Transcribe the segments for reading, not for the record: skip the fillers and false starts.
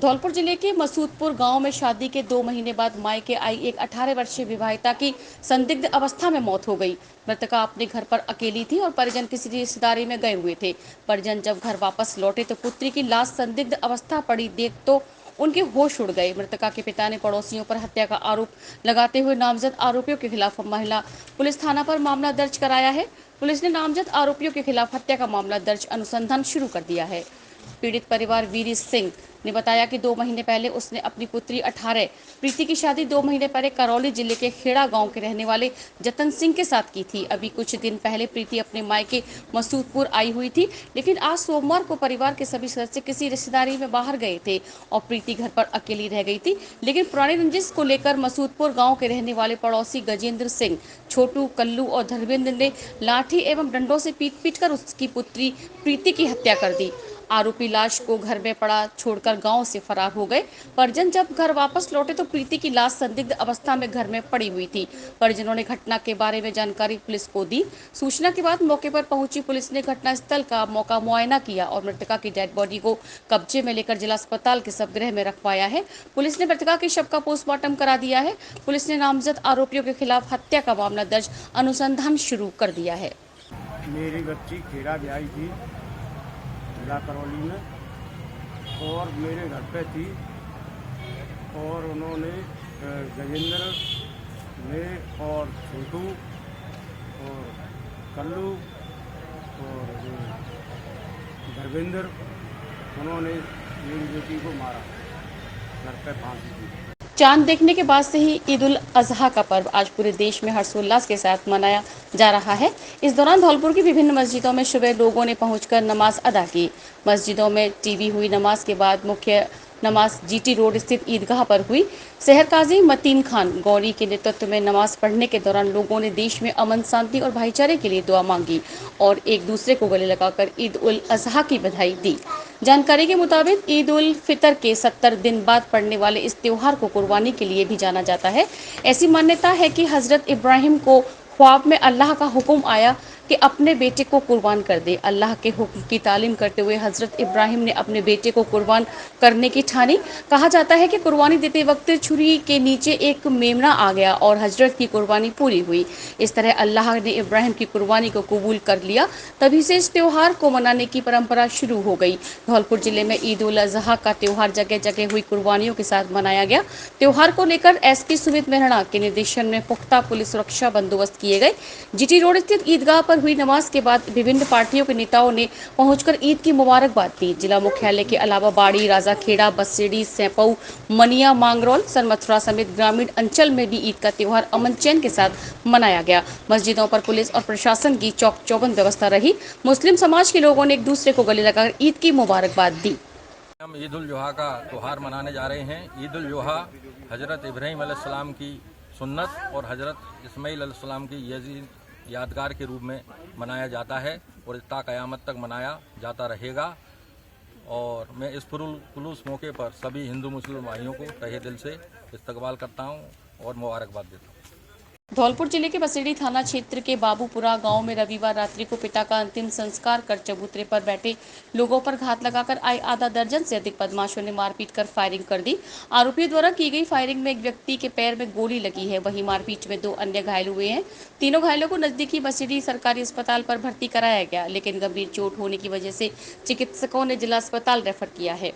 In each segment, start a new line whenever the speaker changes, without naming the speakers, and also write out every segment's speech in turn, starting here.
धौलपुर जिले के मसूदपुर गांव में शादी के 2 महीने बाद मायके आई एक 18 वर्षीय विवाहिता की संदिग्ध अवस्था में मौत हो गई। मृतका अपने घर पर अकेली थी और परिजन किसी रिश्तेदारी में गए हुए थे। परिजन जब घर वापस लौटे तो पुत्री की लाश संदिग्ध अवस्था पड़ी देख तो उनके होश उड़ गए। मृतका के पिता ने पड़ोसियों पर हत्या का आरोप लगाते हुए नामजद आरोपियों के खिलाफ महिला पुलिस थाना पर मामला दर्ज कराया है। पुलिस ने नामजद आरोपियों के खिलाफ हत्या का मामला दर्ज अनुसंधान शुरू कर दिया है। पीड़ित परिवार वीरी सिंह ने बताया कि 2 महीने पहले उसने अपनी पुत्री 18 प्रीति की शादी 2 महीने पहले करौली जिले के खेड़ा गांव के रहने वाले जतन सिंह के साथ की थी। अभी कुछ दिन पहले प्रीति अपने मायके मसूदपुर आई हुई थी, लेकिन आज सोमवार को परिवार के सभी सदस्य किसी रिश्तेदारी में बाहर गए थे और प्रीति घर पर अकेली रह गई थी। लेकिन पुरानी रंजिश को लेकर मसूदपुर गाँव के रहने वाले पड़ोसी गजेंद्र सिंह, छोटू, कल्लू और धर्मेंद्र ने लाठी एवं डंडों से पीट कर उसकी पुत्री प्रीति की हत्या कर दी। आरोपी लाश को घर में पड़ा छोड़कर गांव से फरार हो गए। परिजन जब घर वापस लौटे तो प्रीति की लाश संदिग्ध अवस्था में घर में पड़ी हुई थी। परिजनों ने घटना के बारे में जानकारी पुलिस को दी। सूचना के बाद मौके पर पहुंची पुलिस ने घटनास्थल का मौका मुआयना किया और मृतका की डेड बॉडी को कब्जे में लेकर जिला अस्पताल के शवगृह में रखवाया है। पुलिस ने मृतका के शव का पोस्टमार्टम करा दिया है। पुलिस ने नामजद आरोपियों के खिलाफ हत्या का मामला दर्ज अनुसंधान शुरू कर दिया है।
मेरी बच्ची खेड़ा ब्याई थी जिला करौली में और मेरे घर पे थी और उन्होंने गजेंद्र ने और छोटू और कल्लू और धर्मेंद्र उन्होंने मेरी बेटी को मारा, घर पे फांसी दी।
चांद देखने के बाद से ही ईद उल अजहा का पर्व आज पूरे देश में हर्षोल्लास के साथ मनाया जा रहा है। इस दौरान धौलपुर की विभिन्न मस्जिदों में सुबह लोगों ने पहुंचकर नमाज अदा की। मस्जिदों में टीवी हुई नमाज के बाद मुख्य नमाज जीटी रोड स्थित ईदगाह पर हुई। शहर काजी मतीन खान गौरी के नेतृत्व में नमाज पढ़ने के दौरान लोगों ने देश में अमन, शांति और भाईचारे के लिए दुआ मांगी और एक दूसरे को गले लगाकर ईद उल अजहा की बधाई दी। जानकारी के मुताबिक ईद उल फितर के 70 दिन बाद पड़ने वाले इस त्योहार को कुर्बानी के लिए भी जाना जाता है। ऐसी मान्यता है कि हजरत इब्राहिम को ख्वाब में अल्लाह का हुक्म आया कि अपने बेटे को कुर्बान कर दे। अल्लाह के हुक्म की तालीम करते हुए हजरत इब्राहिम ने अपने बेटे को कुर्बान करने की ठानी। कहा जाता है कि कुर्बानी देते वक्त छुरी के नीचे एक मेमना आ गया और हजरत की कुर्बानी पूरी हुई। इस तरह अल्लाह ने इब्राहिम की कुर्बानी को कबूल कर लिया। तभी से इस त्योहार को मनाने की परंपरा शुरू हो गई। धौलपुर जिले में ईद उल अजहा का त्योहार जगह जगह हुई कुर्बानियों के साथ मनाया गया। त्योहार को लेकर एसपी सुमित मेहरा के निर्देशन में पुख्ता पुलिस सुरक्षा बंदोबस्त किए गए। जीटी रोड स्थित ईदगाह पर हुई नमाज के बाद विभिन्न पार्टियों के नेताओं ने पहुंचकर ईद की मुबारकबाद दी। जिला मुख्यालय के अलावा बाड़ी, राजाखेड़ा, बसेड़ी, सैपऊ, मनिया, मांगरोल, सनमथुरा समेत ग्रामीण अंचल में भी ईद का त्योहार अमन चैन के साथ मनाया गया। मस्जिदों पर पुलिस और प्रशासन की चौक चौबंद व्यवस्था रही। मुस्लिम समाज के लोगों ने एक दूसरे को गले लगाकर ईद की मुबारकबाद दी।
हम ईद उल जुहा का त्यौहार मनाने जा रहे हैं। ईद उल जुहा हजरत इब्राहीम अलैहिस्सलाम की सुन्नत और हजरत इस्माईल अलैहिस्सलाम की यादगार के रूप में मनाया जाता है और इत्ता क़यामत तक मनाया जाता रहेगा। और मैं इस खुलूस मौके पर सभी हिंदू मुस्लिम भाइयों को तहे दिल से इस्तकबाल करता हूं और मुबारकबाद देता हूं।
धौलपुर जिले के बसेड़ी थाना क्षेत्र के बाबूपुरा गांव में रविवार रात्रि को पिता का अंतिम संस्कार कर चबूतरे पर बैठे लोगों पर घात लगाकर आए आधा दर्जन से अधिक बदमाशों ने मारपीट कर फायरिंग कर दी। आरोपियों द्वारा की गई फायरिंग में एक व्यक्ति के पैर में गोली लगी है। वहीं मारपीट में 2 अन्य घायल हुए हैं। तीनों घायलों को नजदीकी बसेड़ी सरकारी अस्पताल पर भर्ती कराया गया, लेकिन गंभीर चोट होने की वजह से चिकित्सकों ने जिला अस्पताल रेफर किया है।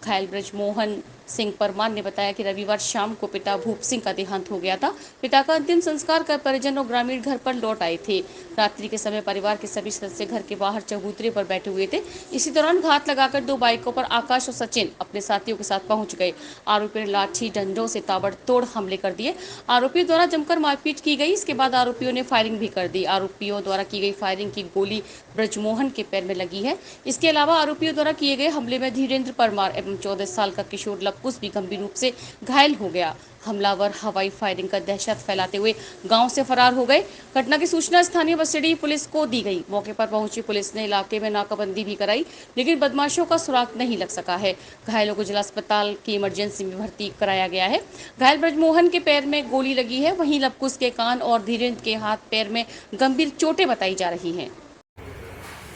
घायल ब्रजमोहन सिंह परमार ने बताया कि रविवार शाम को पिता भूप सिंह का देहांत हो गया था। पिता का अंतिम संस्कार कर परिजन और ग्रामीण घर पर लौट आए थे। रात्रि के समय परिवार के सभी सदस्य घर के बाहर चबूतरे पर बैठे हुए थे। इसी दौरान घात लगाकर 2 बाइकों पर आकाश और सचिन अपने साथियों के साथ पहुंच गए। आरोपियों ने लाठी डंडों से ताबड़तोड़ हमले कर दिए। आरोपियों द्वारा जमकर मारपीट की गई। इसके बाद आरोपियों ने फायरिंग भी कर दी। आरोपियों द्वारा की गई फायरिंग की गोली ब्रजमोहन के पैर में लगी है। इसके अलावा आरोपियों द्वारा किए गए हमले में धीरेन्द्र परमार एवं 14 साल का किशोर लक्कुस भी गंभीर रूप से घायल हो गया। हमलावर हवाई फायरिंग कर दहशत फैलाते हुए गांव से फरार हो गए। घटना की सूचना स्थानीय बसेड़ी पुलिस को दी गई। मौके पर पहुंची पुलिस ने इलाके में नाकाबंदी भी कराई, लेकिन बदमाशों का सुराग नहीं लग सका है। घायलों को जिला अस्पताल की इमरजेंसी में भर्ती कराया गया है। घायल ब्रजमोहन के पैर में गोली लगी है, वहीं लक्कुस के कान और धीरेन्द्र के हाथ पैर में गंभीर चोटें बताई जा रही हैं।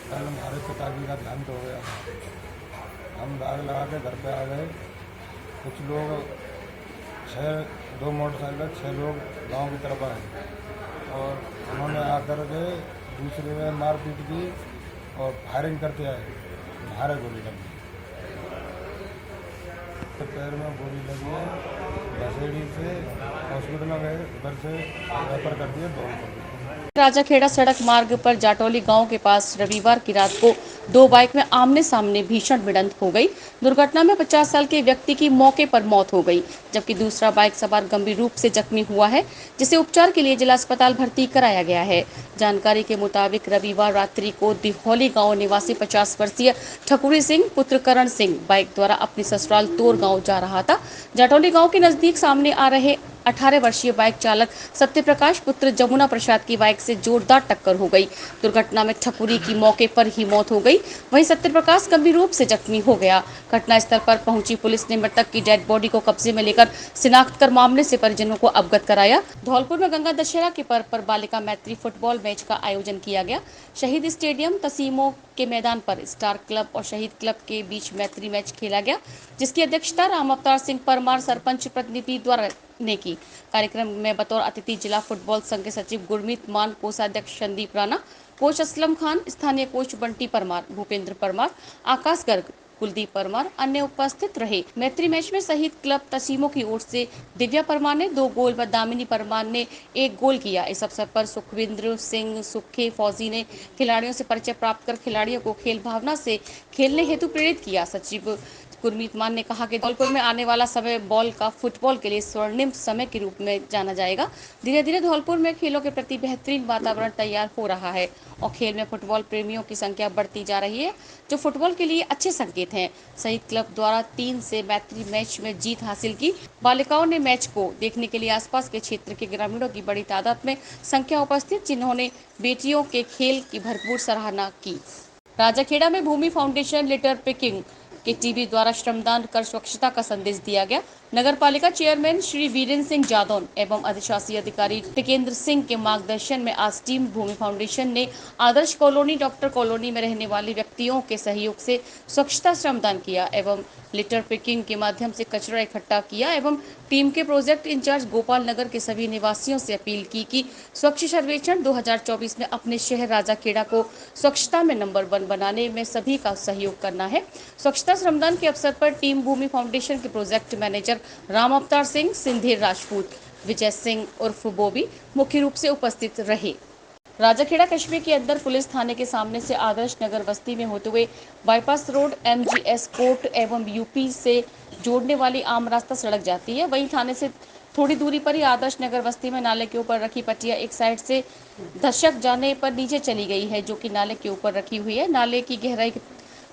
हमारे पिताजी का देहांत हो गया था। हम दाग लगा के घर पे आ गए कुछ लोग दो मोटरसाइकिल 6 लोग गांव की तरफ आए और उन्होंने आकर के दूसरे में मारपीट की और फायरिंग करते आए, हमारे गोली लगी, तो पैर में गोली लगी है, बसेड़ी से हॉस्पिटल में गए, उधर से रेफर कर दिया धौलपुर।
राजाखेड़ा सड़क मार्ग पर जाटौली गांव के पास रविवार की रात को दो बाइक में आमने सामने भीषण भिड़ंत हो गई। दुर्घटना में 50 साल के व्यक्ति की मौके पर मौत हो गई, जबकि दूसरा बाइक सवार गंभीर रूप से जख्मी हुआ है, जिसे उपचार के लिए जिला अस्पताल भर्ती कराया गया है। जानकारी के मुताबिक रविवार रात्रि को दिहौली गांव निवासी 50 वर्षीय ठकुरी सिंह पुत्र करण सिंह बाइक द्वारा अपने ससुराल तोर गांव जा रहा था। जाटौली गांव के नजदीक सामने आ रहे 18 वर्षीय बाइक चालक सत्यप्रकाश पुत्र जमुना प्रसाद की बाइक से जोरदार टक्कर हो गई। दुर्घटना में ठकुरी की मौके पर ही मौत हो गई, वहीं सत्यप्रकाश गंभीर रूप से जख्मी हो गया। घटनास्थल पर पहुंची पुलिस ने मृतक की डेड बॉडी को कब्जे में लेकर शिनाख्त कर मामले से परिजनों को अवगत कराया। धौलपुर में गंगा दशहरा के पर्व पर बालिका मैत्री फुटबॉल मैच का आयोजन किया गया। शहीद स्टेडियम तसीमों के मैदान पर स्टार क्लब और शहीद क्लब के बीच मैत्री मैच खेला गया, जिसकी अध्यक्षता राम अवतार सिंह परमार सरपंच प्रतिनिधि द्वारा ने की। कार्यक्रम में बतौर अतिथि जिला फुटबॉल संघ के सचिव गुरमीत मान, कोषाध्यक्ष संदीप राणा, कोच असलम खान, स्थानीय कोच बंटी परमार, भूपेंद्र परमार, आकाश गर्ग, कुलदीप परमार अन्य उपस्थित रहे। मैत्री मैच में शहीद क्लब तसीमों की ओर से दिव्या परमार ने 2 गोल व दामिनी परमार ने 1 गोल किया। इस अवसर पर सुखविंद्र सिंह सुखे फौजी ने खिलाड़ियों से परिचय प्राप्त कर खिलाड़ियों को खेल भावना से खेलने हेतु प्रेरित किया। सचिव गुरमीत मान ने कहा कि धौलपुर में आने वाला समय बॉल का फुटबॉल के लिए स्वर्णिम समय के रूप में जाना जाएगा। धीरे धीरे धौलपुर में खेलों के प्रति बेहतरीन वातावरण तैयार हो रहा है और खेल में फुटबॉल प्रेमियों की संख्या बढ़ती जा रही है, जो फुटबॉल के लिए अच्छे संकेत हैं। शहीद क्लब द्वारा 3 से मैत्री मैच में जीत हासिल की। बालिकाओं ने मैच को देखने के लिए आसपास के क्षेत्र के ग्रामीणों की बड़ी तादाद में संख्या उपस्थित, जिन्होंने बेटियों के खेल की भरपूर सराहना की। राजाखेड़ा में भूमि फाउंडेशन लिटर पिकिंग के टीवी द्वारा श्रमदान कर स्वच्छता का संदेश दिया गया। नगर पालिका चेयरमैन श्री वीरेंद्र सिंह जादौन एवं अधिशासी अधिकारी टिकेंद्र सिंह के मार्गदर्शन में आज टीम भूमि फाउंडेशन ने आदर्श कॉलोनी डॉक्टर कॉलोनी में रहने वाले व्यक्तियों के सहयोग से स्वच्छता श्रमदान किया एवं लिटर पिकिंग के माध्यम से कचरा इकट्ठा किया एवं टीम के प्रोजेक्ट इंचार्ज गोपाल नगर के सभी निवासियों से अपील की कि स्वच्छ सर्वेक्षण 2024 में अपने शहर राजाखेड़ा को स्वच्छता में नंबर 1 बनाने में सभी का सहयोग करना है। स्वच्छता श्रमदान के अवसर पर टीम भूमि फाउंडेशन के प्रोजेक्ट मैनेजर राम अवतार सिंह, सिंधेर राजपूत, विजय सिंह उर्फ बोबी मुख्य रूप से उपस्थित रहे। राजाखेड़ा कस्बे के अंदर पुलिस थाने के सामने से आदर्श नगर बस्ती में होते हुए बाईपास रोड MGS कोर्ट एवं यूपी से जोड़ने वाली आम रास्ता सड़क जाती है। वहीं थाने से थोड़ी दूरी पर ही आदर्श नगर बस्ती में नाले के ऊपर रखी पट्टिया एक साइड से धसक जाने पर नीचे चली गई है, जो कि नाले के ऊपर रखी हुई है। नाले की गहराई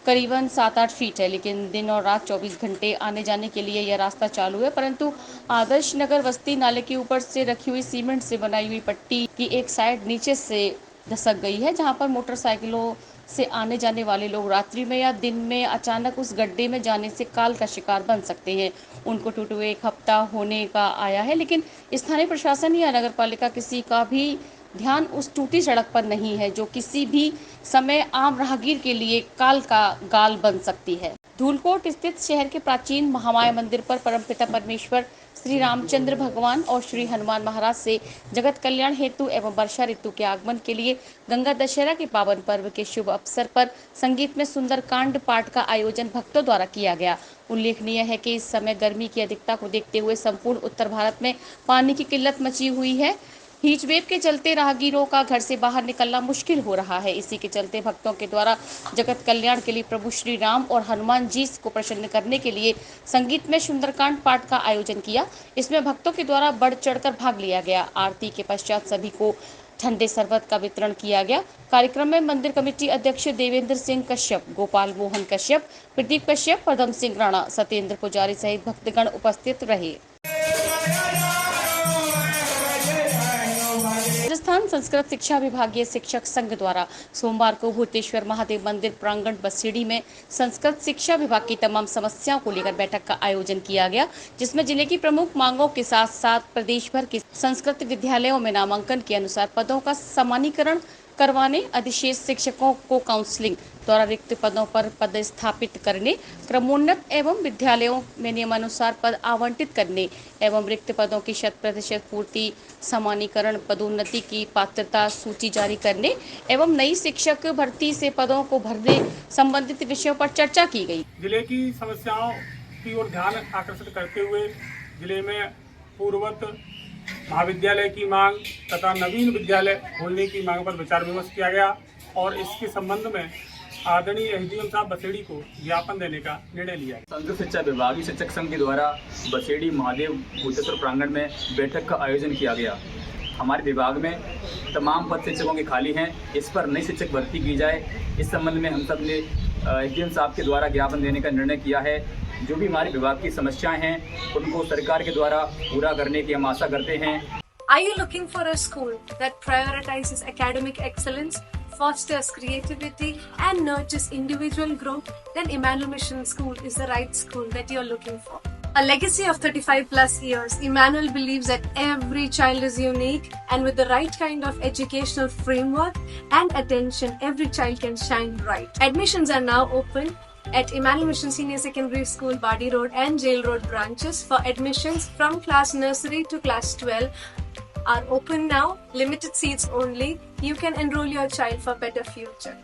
करीबन 7-8 फीट है, लेकिन दिन और रात 24 घंटे आने जाने के लिए यह रास्ता चालू है, परंतु आदर्श नगर बस्ती नाले के ऊपर से रखी हुई सीमेंट से बनाई हुई पट्टी की एक साइड नीचे से धसक गई है, जहां पर मोटरसाइकिलों से आने जाने वाले लोग रात्रि में या दिन में अचानक उस गड्ढे में जाने से काल का शिकार बन सकते हैं। उनको टूटे हुए 1 हफ्ता होने का आया है, लेकिन स्थानीय प्रशासन या नगर पालिका किसी का भी ध्यान उस टूटी सड़क पर नहीं है, जो किसी भी समय आम राहगीर के लिए काल का गाल बन सकती है। धूलकोट स्थित शहर के प्राचीन महामाया मंदिर पर परमपिता परमेश्वर श्री रामचंद्र भगवान और श्री हनुमान महाराज से जगत कल्याण हेतु एवं वर्षा ऋतु के आगमन के लिए गंगा दशहरा के पावन पर्व के शुभ अवसर पर संगीत में सुंदरकांड पाठ का आयोजन भक्तों द्वारा किया गया। उल्लेखनीय है कि इस समय गर्मी की अधिकता को देखते हुए संपूर्ण उत्तर भारत में पानी की किल्लत मची हुई है। हीट वेव के चलते राहगीरों का घर से बाहर निकलना मुश्किल हो रहा है। इसी के चलते भक्तों के द्वारा जगत कल्याण के लिए प्रभु श्री राम और हनुमान जी को प्रसन्न करने के लिए संगीत में सुंदरकांड पाठ का आयोजन किया। इसमें भक्तों के द्वारा बढ़ चढ़कर भाग लिया गया। आरती के पश्चात सभी को ठंडे शरबत का वितरण किया गया। कार्यक्रम में मंदिर कमेटी अध्यक्ष देवेंद्र सिंह कश्यप, गोपाल मोहन कश्यप, प्रदीप कश्यप, पदम सिंह राणा, सत्येंद्र पुजारी सहित भक्तगण उपस्थित रहे। राजस्थान संस्कृत शिक्षा विभागीय शिक्षक संघ द्वारा सोमवार को भूतेश्वर महादेव मंदिर प्रांगण बसीड़ी में संस्कृत शिक्षा विभाग की तमाम समस्याओं को लेकर बैठक का आयोजन किया गया, जिसमें जिले की प्रमुख मांगों के साथ साथ प्रदेश भर के संस्कृत विद्यालयों में नामांकन के अनुसार पदों का समानीकरण करवाने, अधिशेष शिक्षकों को काउंसलिंग द्वारा रिक्त पदों पर पदस्थापित करने, क्रमोन्नत एवं विद्यालयों में नियमानुसार पद आवंटित करने एवं रिक्त पदों की 100% पूर्ति, समानीकरण, पदोन्नति की पात्रता सूची जारी करने एवं नई शिक्षक भर्ती से पदों को भरने संबंधित विषयों पर चर्चा की गई।
जिले की समस्याओं की ओर ध्यान आकर्षित करते हुए जिले में पूर्ववत महाविद्यालय की मांग तथा नवीन विद्यालय खोलने की मांग पर विचार विमर्श किया गया और इसके संबंध में आदरणीय एसडीएम साहब बसेड़ी को ज्ञापन देने का निर्णय लिया।
संघ शिक्षा विभागीय शिक्षक संघ के द्वारा बसेड़ी महादेव भूतेश्वर प्रांगण में बैठक का आयोजन किया गया। हमारे विभाग में तमाम पद शिक्षकों के खाली हैं, इस पर नई शिक्षक भर्ती की जाए। इस संबंध में हम सब ने एसडीएम साहब के द्वारा ज्ञापन देने का निर्णय किया है। जो भी हमारे विभाग की समस्याएं हैं उनको सरकार के द्वारा पूरा करने की हम आशा करते हैं।
Are you looking for a school that prioritizes academic excellence, fosters creativity and nurtures individual growth? Then Emmanuel Mission School is the right school that you're looking for. A legacy of 35 plus years, Emmanuel believes that every child is unique and with the right kind of educational framework and attention, every child can shine bright. Admissions are now open at Emmanuel Mission Senior Secondary School, Badi Road and Jail Road branches. For admissions from class nursery to class 12 are open now, limited seats only. You can enroll your child for better future.